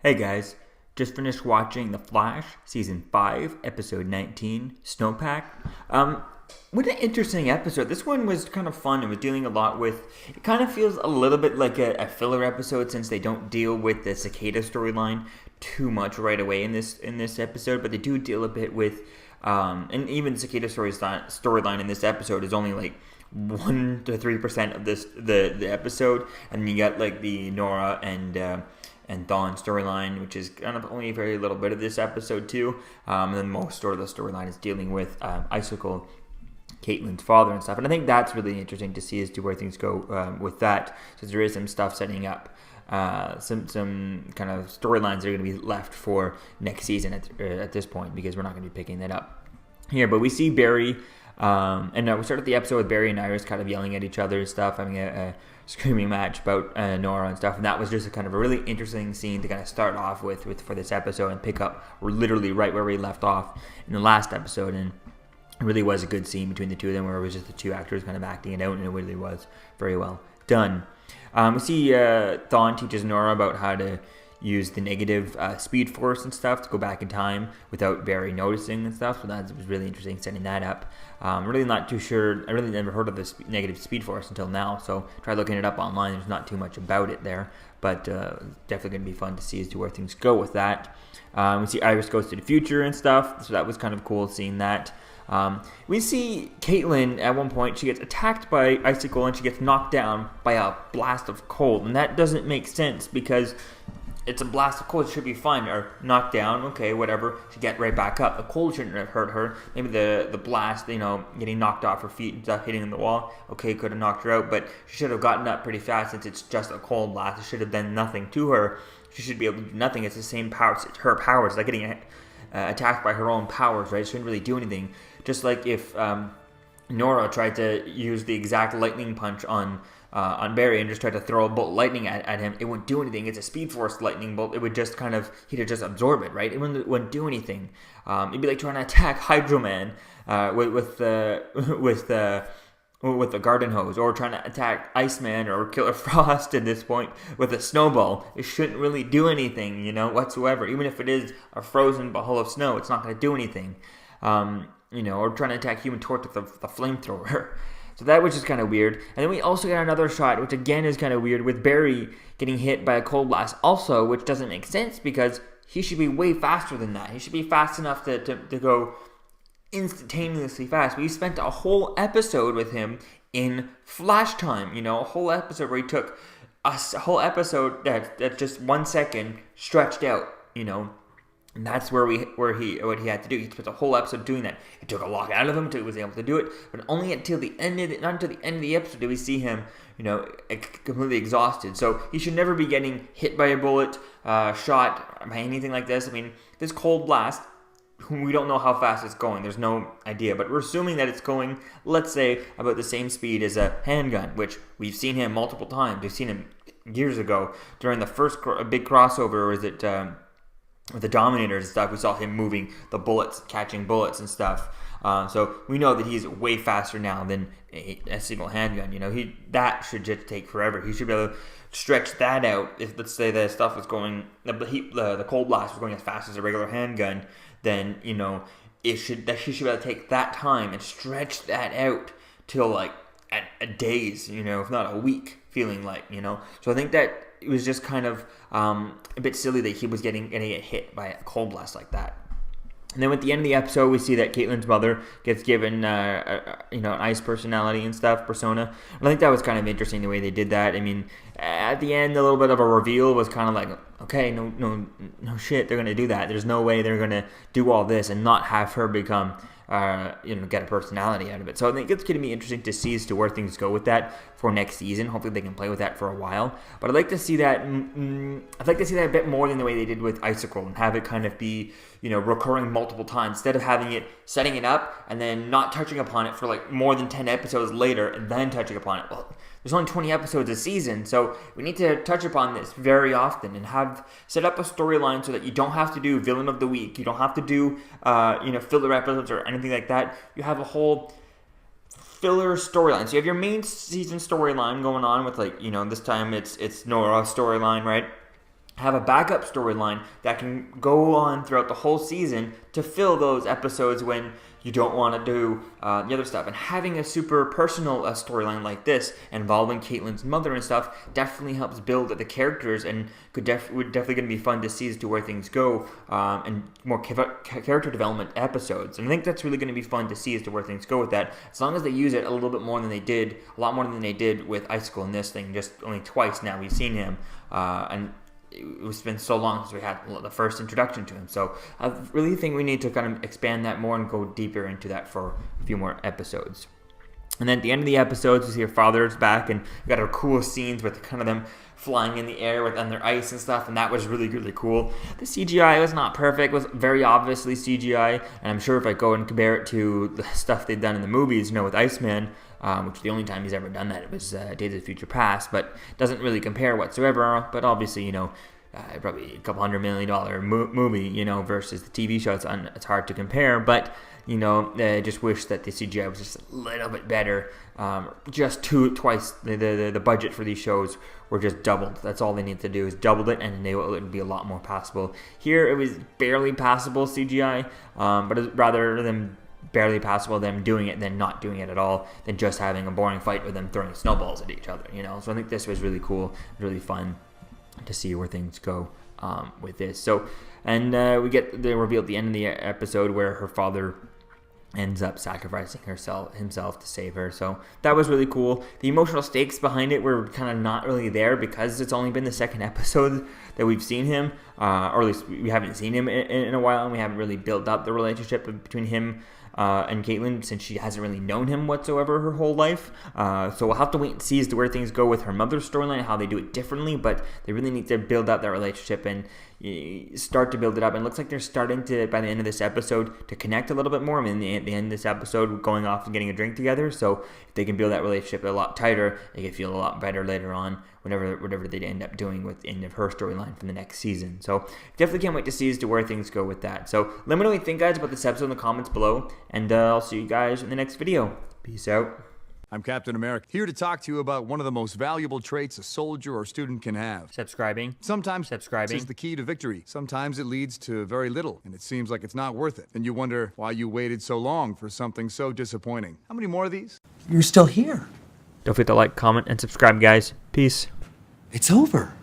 Hey guys, just finished watching The Flash, Season 5, Episode 19, Snowpack. What an interesting episode. This one was kind of fun. It was dealing a lot with, it kind of feels a little bit like a filler episode since they don't deal with the cicada storyline too much right away in this episode, but they do deal a bit with, and even cicada storyline in this episode is only like 1 to 3% of the episode, and then you got like the Nora and Dawn storyline, which is kind of only a very little bit of this episode too. And then most of the storyline is dealing with Icicle, Caitlyn's father and stuff. And I think that's really interesting to see as to where things go with that, since there is some stuff setting up. Some kind of storylines that are going to be left for next season at this point, because we're not going to be picking that up here. But we see Barry, and we started the episode with Barry and Iris kind of yelling at each other and stuff, having a screaming match about Nora and stuff, and that was just a kind of a really interesting scene to kind of start off with for this episode and pick up literally right where we left off in the last episode. And it really was a good scene between the two of them, where it was just the two actors kind of acting it out, and it really was very well done. We see Dawn teaches Nora about how to use the negative speed force and stuff to go back in time without Barry noticing and stuff, so that was really interesting, setting that up. Really not too sure. I really never heard of the negative speed force until now, so try looking it up online. There's not too much about it there, but definitely going to be fun to see as to where things go with that. We see Iris goes to the future and stuff, so that was kind of cool seeing that. We see Caitlyn at one point. She gets attacked by Icicle and she gets knocked down by a blast of cold, and that doesn't make sense because it's a blast of cold. It should be fine. Or knocked down, okay, whatever. She get right back up. The cold shouldn't have hurt her. Maybe the blast, getting knocked off her feet and stuff, hitting the wall, okay, could have knocked her out. But she should have gotten up pretty fast since it's just a cold blast. It should have done nothing to her. She should be able to do nothing. It's the same power. It's her powers. It's like getting attacked by her own powers, right? It shouldn't really do anything. Just like if Nora tried to use the exact lightning punch on Barry and just tried to throw a bolt of lightning at him, it wouldn't do anything. It's a Speed Force lightning bolt. It would just he'd just absorb it, right? It wouldn't do anything. It'd be like trying to attack Hydro Man with the garden hose, or trying to attack Iceman or Killer Frost at this point with a snowball. It shouldn't really do anything, whatsoever. Even if it is a frozen ball of snow, it's not going to do anything. Or trying to attack Human Torch with the flamethrower. So that was just kind of weird. And then we also got another shot, which again is kind of weird, with Barry getting hit by a cold blast also, which doesn't make sense because he should be way faster than that. He should be fast enough to go instantaneously fast. We spent a whole episode with him in Flash time, a whole episode where he took a whole episode that's just 1 second stretched out, And that's what he had to do. He spent a whole episode doing that. It took a lot out of him until he was able to do it, but only until the end of the episode did we see him, completely exhausted. So he should never be getting hit by a bullet, shot by anything like this. I mean, this cold blast, we don't know how fast it's going. There's no idea, but we're assuming that it's going, let's say, about the same speed as a handgun, which we've seen him multiple times. We've seen him years ago during the first big crossover, or is it with the Dominators and stuff. We saw him moving the bullets, catching bullets and stuff. So we know that he's way faster now than a single handgun. That should just take forever. He should be able to stretch that out. If, let's say, the stuff was going, the cold blast was going as fast as a regular handgun, then he should be able to take that time and stretch that out till like a days, if not a week, feeling like, So I think that it was just kind of a bit silly that he was getting hit by a cold blast like that. And then at the end of the episode, we see that Caitlyn's mother gets given, an ice personality and stuff, persona. And I think that was kind of interesting the way they did that. I mean, at the end, a little bit of a reveal was kind of like, okay, no shit, they're gonna do that. There's no way they're gonna do all this and not have her become, get a personality out of it. So I think it's going to be interesting to see as to where things go with that for next season. Hopefully they can play with that for a while. But I'd like to see that. I'd like to see that a bit more than the way they did with Icicle, and have it kind of be, recurring multiple times instead of having it setting it up and then not touching upon it for like more than 10 episodes later and then touching upon it. Well, there's only 20 episodes a season, so we need to touch upon this very often and have set up a storyline so that you don't have to do Villain of the Week, you don't have to do filler episodes or anything like that. You have a whole filler storyline. So you have your main season storyline going on with this time it's Nora's storyline, right? have a backup storyline that can go on throughout the whole season to fill those episodes when you don't want to do the other stuff. And having a super personal storyline like this involving Caitlyn's mother and stuff definitely helps build the characters, and would definitely going to be fun to see as to where things go, and more character development episodes. And I think that's really going to be fun to see as to where things go with that, as long as they use it a little bit more than they did, a lot more than they did with Icicle in this thing. Just only twice now we've seen him, and it's been so long since we had the first introduction to him. So I really think we need to kind of expand that more and go deeper into that for a few more episodes. And then at the end of the episodes, we see her father's back, and we got our cool scenes with kind of them flying in the air with under ice and stuff, and that was really, really cool. The CGI was not perfect, was very obviously CGI, and I'm sure if I go and compare it to the stuff they've done in the movies, with Iceman, which the only time he's ever done that, it was Days of Future Past, but doesn't really compare whatsoever. But obviously, probably $200 million movie, versus the TV show. It's hard to compare, but I just wish that the CGI was just a little bit better. Just twice the budget for these shows were just doubled. That's all they need to do is double it, and it would be a lot more passable. Here it was barely passable CGI, but rather than barely passable them doing it than not doing it at all, than just having a boring fight with them throwing snowballs at each other. So I think this was really cool, really fun to see where things go with this. So, and we get the reveal at the end of the episode where her father ends up sacrificing himself to save her. So that was really cool. The emotional stakes behind it were kind of not really there because it's only been the second episode that we've seen him, or at least we haven't seen him in a while, and we haven't really built up the relationship between him and Caitlyn, since she hasn't really known him whatsoever her whole life. So we'll have to wait and see as to where things go with her mother's storyline, how they do it differently, but they really need to build up that relationship and start to build it up. And it looks like they're starting to, by the end of this episode, to connect a little bit more. I mean, at the end of this episode, going off and getting a drink together. So if they can build that relationship a lot tighter, they can feel a lot better later on, whatever they end up doing with the end of her storyline for the next season. So definitely can't wait to see as to where things go with that. So let me know what you think, guys, about this episode in the comments below, and I'll see you guys in the next video. Peace out. I'm Captain America, here to talk to you about one of the most valuable traits a soldier or student can have. Subscribing. Sometimes subscribing is the key to victory. Sometimes it leads to very little, and it seems like it's not worth it. And you wonder why you waited so long for something so disappointing. How many more of these? You're still here. Don't forget to like, comment, and subscribe, guys. Peace. It's over.